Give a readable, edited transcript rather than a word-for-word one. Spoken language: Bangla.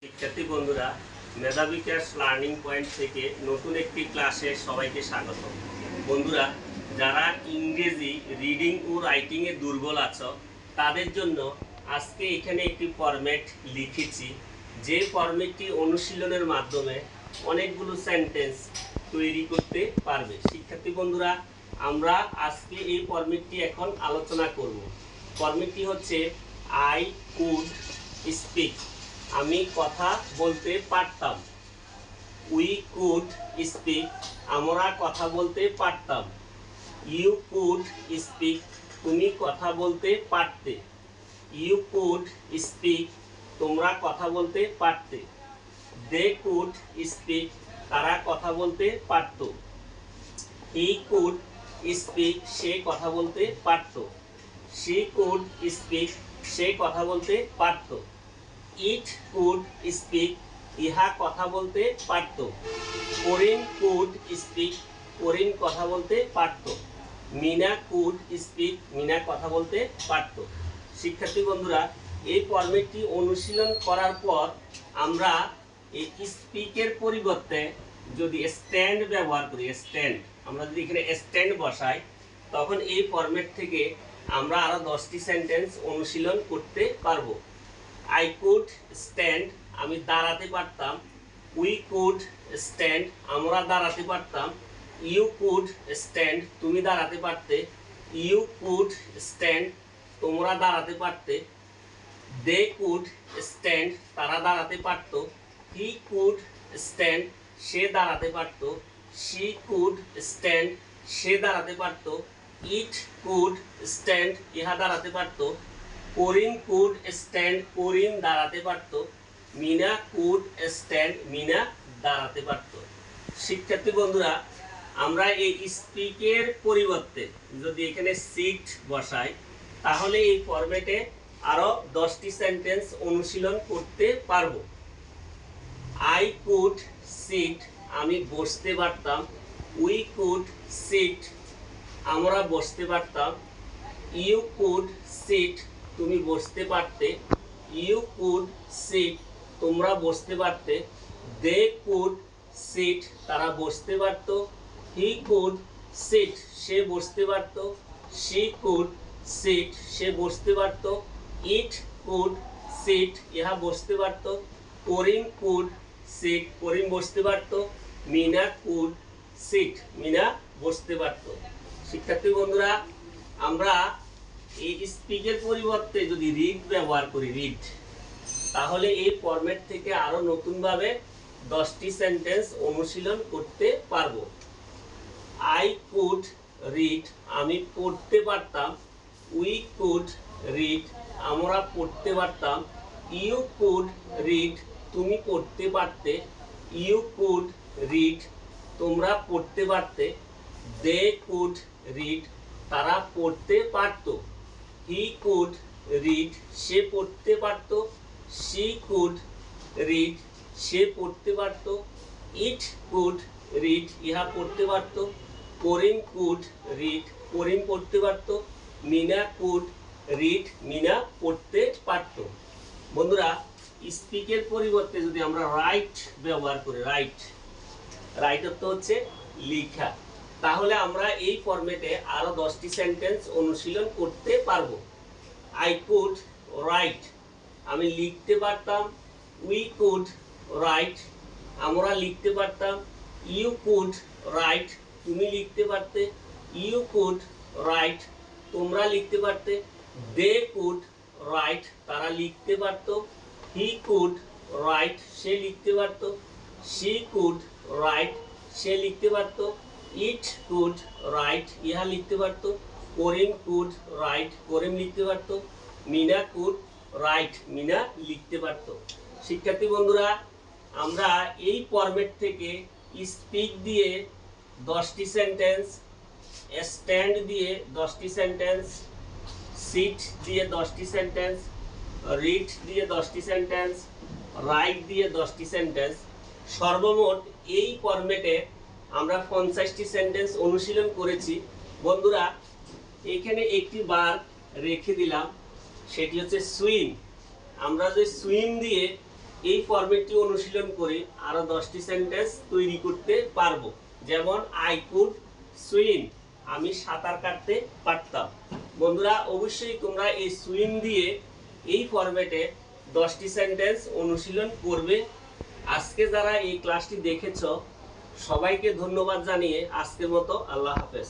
শিক্ষার্থী বন্ধুরা, মেধাবী ক্যাশ লার্নিং পয়েন্ট থেকে নতুন একটি ক্লাসে সবাইকে স্বাগত। বন্ধুরা, যারা ইংরেজি রিডিং ও রাইটিংয়ে দুর্বল আছো তাদের জন্য আজকে এখানে একটি ফরম্যাট লিখেছি, যে ফরম্যাটটি অনুশীলনের মাধ্যমে অনেকগুলো সেন্টেন্স তৈরি করতে পারবে। শিক্ষার্থী বন্ধুরা, আমরা আজকে এই ফরম্যাটটি এখন আলোচনা করব। ফরম্যাটটি হচ্ছে আই কুড স্পিক, আমি কথা বলতে পারতাম। উই কুড স্পিক, আমরা কথা বলতে পারতাম। ইউ কুড স্পিক, তুমি কথা বলতে পারতে। ইউ কুড স্পিক, তোমরা কথা বলতে পারতে। দে কুড স্পিক, তারা কথা বলতে পারত। হি কুড স্পিক, সে কথা বলতে পারত। শি কুড স্পিক, সে কথা বলতে পারত। ইট কুড স্পিক, ইহা কথা বলতে পারত। করিম কুড স্পিক, করিম কথা বলতে পারত। মিনা কুড স্পিক, মিনা কথা বলতে পারত। শিক্ষার্থী বন্ধুরা, এই ফরম্যাটটি অনুশীলন করার পর আমরা এই স্পিকের পরিবর্তে যদি স্ট্যান্ড ব্যবহার করি, স্ট্যান্ড, আমরা যদি এখানে স্ট্যান্ড বসাই, তখন এই ফরম্যাট থেকে আমরা আরও 10টি সেন্টেন্স অনুশীলন করতে পারবো। আই কুড স্ট্যান্ড, আমি দাঁড়াতে পারতাম। উই কুড স্ট্যান্ড, আমরা দাঁড়াতে পারতাম। ইউ কুড স্ট্যান্ড, তুমি দাঁড়াতে পারতে। ইউ কুড স্ট্যান্ড, তোমরা দাঁড়াতে পারতে। দে কুড স্ট্যান্ড, তারা দাঁড়াতে পারত। হি কুড স্ট্যান্ড, সে দাঁড়াতে পারত। শি কুড স্ট্যান্ড, সে দাঁড়াতে পারত। ইট কুড স্ট্যান্ড, ইহা দাঁড়াতে পারত। করিম কুড স্ট্যান্ড, করিম দাঁড়াতে পারত। মিনা কুড স্ট্যান্ড, মিনা দাঁড়াতে পারত। শিক্ষার্থী বন্ধুরা, আমরা এই স্পিকের পরিবর্তে যদি এখানে সিট বসাই, তাহলে এই ফরম্যাটে আরও 10টি সেন্টেন্স অনুশীলন করতে পারবো। আই কুড সিট, আমি বসতে পারতাম। উই কুড সিট, আমরা বসতে পারতাম। ইউ কুড সিট, তুমি বসতে পারতে। ইউ কুড সিট, তোমরা বসতে পারতে। দে কুড সিট, তারা বসতে পারত। হি কুড সিট, সে বসতে পারত। শি কুড সিট, সে বসতে পারত। ইট কুড সিট, ইহা বসতে পারত। করিম কুড সিট, করিম বসতে পারত। মিনা কুড সিট, মিনা বসতে পারত। শিক্ষার্থী বন্ধুরা, আমরা এই স্পিকের পরিবর্তে যদি রিড ব্যবহার করি, রিড, তাহলে এই ফরম্যাট থেকে আরো নতুনভাবে 10টি সেন্টেন্স অনুশীলন করতে পারবো। আই কুড রিড, আমি পড়তে পারতাম। উই কুড রিড, আমরা পড়তে পারতাম। ইউ কুড রিড, তুমি পড়তে পারতে। ইউ কুড রিড, তোমরা পড়তে পারতে। দে কুড রিড, তারা পড়তে পারতো। হি কুড রিড, সে পড়তে পারত। শি কুড রিড, সে পড়তে পারত। ইট কুড রিড, ইহা পড়তে পারত। করিম কুড রিড, করিম পড়তে পারত। মিনা কুড রিড, মিনা পড়তে পারত। বন্ধুরা, স্পিকের পরিবর্তে যদি আমরা রাইট ব্যবহার করি, রাইট, রাইট অর্থ হচ্ছে লেখা, তাহলে আমরা এই ফরম্যাটে আরো 10টি সেন্টেন্স অনুশীলন করতে পারবো। আই কুড রাইট, আমি লিখতে পারতাম। উই কুড রাইট, আমরা লিখতে পারতাম। ইউ কুড রাইট, তুমি লিখতে পারতে। ইউ কুড রাইট, তোমরা লিখতে পারতে। দে কুড রাইট, তারা লিখতে পারতো। হি কুড রাইট, সে লিখতে পারতো। শি কুড রাইট, সে লিখতে পারতো। ইট কুড রাইট, ইহা লিখতে পারত। করিম কুড রাইট, করিম লিখতে পারত। মিনা কুড রাইট, মিনা লিখতে পারত। শিক্ষার্থী বন্ধুরা, আমরা এই ফরম্যাট থেকে স্পিক দিয়ে 10টি সেন্টেন্স, স্ট্যান্ড দিয়ে 10টি সেন্টেন্স, সিট দিয়ে 10টি সেন্টেন্স, রিড দিয়ে 10টি সেন্টেন্স, রাইট দিয়ে 10টি সেন্টেন্স, সর্বমোট এই ফরম্যাটে আমরা 50টি সেন্টেন্স অনুশীলন করেছি। বন্ধুরা, এখানে একটি বার রেখে দিলাম, সেটি হচ্ছে সুইম। আমরা যে সুইম দিয়ে এই ফরম্যাটটি অনুশীলন করে আরো 10টি সেন্টেন্স তৈরি করতে পারবো। যেমন আই কুড সুইম, আমি সাঁতার কাটতে পারতাম। বন্ধুরা অবশ্যই তোমরা এই সুইম দিয়ে এই ফরম্যাটে 10টি সেন্টেন্স অনুশীলন করবে। আজকে যারা এই ক্লাসটি দেখেছো সবাইকে ধন্যবাদ জানিয়ে আজকের মতো আল্লাহ হাফেজ।